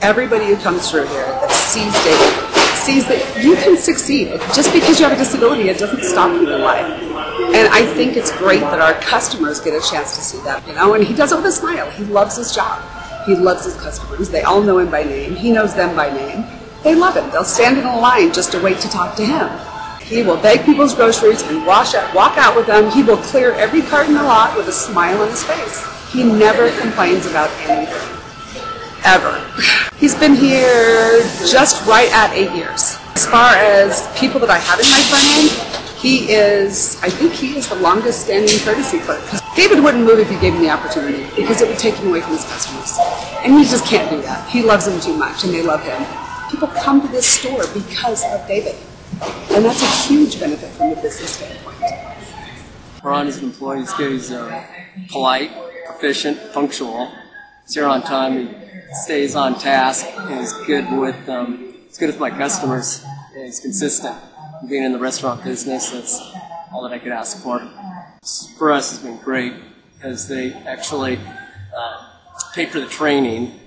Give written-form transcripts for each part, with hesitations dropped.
everybody who comes through here that sees David sees that you can succeed. Just because you have a disability, it doesn't stop you in life. And I think it's great that our customers get a chance to see that, you know, and he does it with a smile. He loves his job. He loves his customers. They all know him by name. He knows them by name. They love him. They'll stand in a line just to wait to talk to him. He will bag people's groceries and walk out with them. He will clear every cart in the lot with a smile on his face. He never complains about anything. Ever. He's been here just right at 8 years. As far as people that I have in my front end, I think he is the longest standing courtesy clerk. David wouldn't move if you gave him the opportunity because it would take him away from his customers. And he just can't do that. He loves them too much and they love him. People come to this store because of David. And that's a huge benefit from the business standpoint. Ron is an employee. He's good. He's polite, proficient, punctual. He's here on time. He stays on task. And he's good with my customers. And he's consistent. Being in the restaurant business, that's all that I could ask for. For us, it's been great because they actually paid for the training.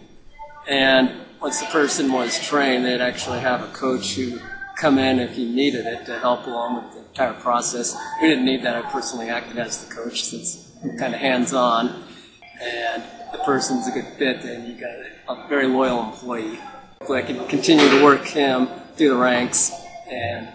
And once the person was trained, they'd actually have a coach who come in if you needed it to help along with the entire process. We didn't need that. I personally acted as the coach since I'm kind of hands-on. And the person's a good fit, and you got a very loyal employee. Hopefully I can continue to work him through the ranks and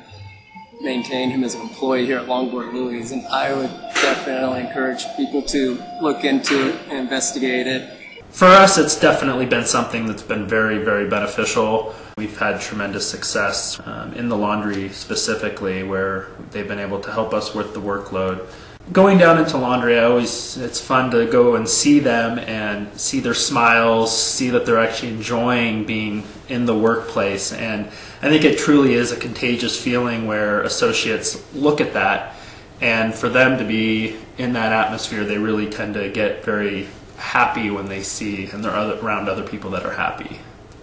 maintain him as an employee here at Longboard Louie's. And I would definitely encourage people to look into it and investigate it. For us, it's definitely been something that's been very, very beneficial. We've had tremendous success in the laundry specifically, where they've been able to help us with the workload. Going down into laundry, it's fun to go and see them and see their smiles, see that they're actually enjoying being in the workplace. And I think it truly is a contagious feeling where associates look at that, and for them to be in that atmosphere, they really tend to get very happy when they see and they're around other people that are happy.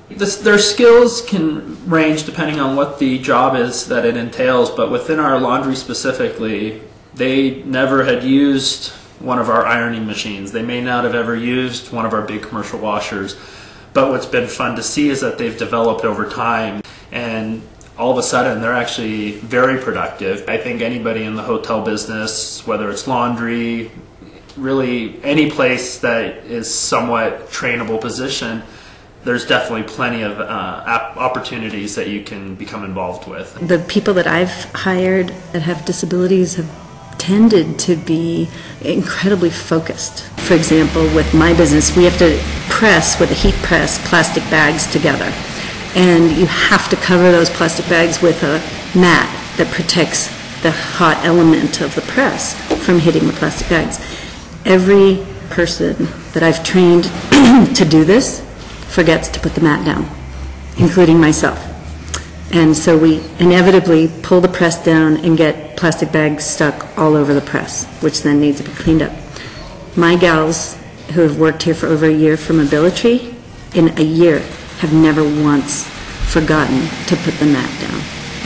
Their skills can range depending on what the job is that it entails, but within our laundry specifically, they never had used one of our ironing machines. They may not have ever used one of our big commercial washers, but what's been fun to see is that they've developed over time, and all of a sudden they're actually very productive. I think anybody in the hotel business, whether it's laundry, really any place that is somewhat trainable position, there's definitely plenty of opportunities that you can become involved with. The people that I've hired that have disabilities have tended to be incredibly focused. For example, with my business, we have to press with a heat press plastic bags together. And you have to cover those plastic bags with a mat that protects the hot element of the press from hitting the plastic bags. Every person that I've trained to do this forgets to put the mat down, including myself. And so we inevitably pull the press down and get plastic bags stuck all over the press, which then needs to be cleaned up. My gals who have worked here for over a year for mobility, in a year, have never once forgotten to put the mat down.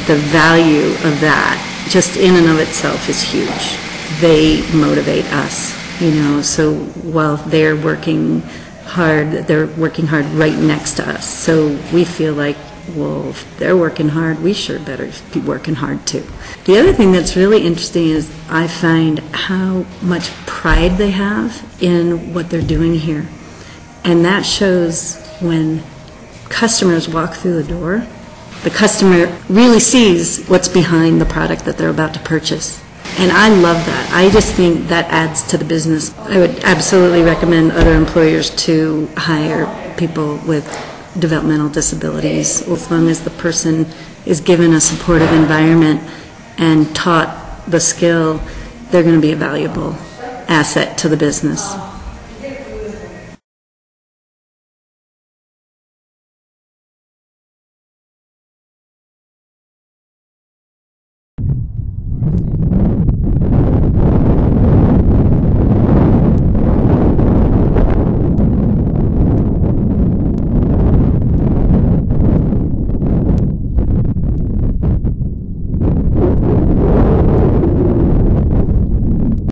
The value of that, just in and of itself, is huge. They motivate us, you know, so while they're working hard right next to us. So we feel like, well, if they're working hard, we sure better be working hard too. The other thing that's really interesting is I find how much pride they have in what they're doing here. And that shows when customers walk through the door. The customer really sees what's behind the product that they're about to purchase. And I love that. I just think that adds to the business. I would absolutely recommend other employers to hire people with developmental disabilities, as long as the person is given a supportive environment and taught the skill, they're going to be a valuable asset to the business.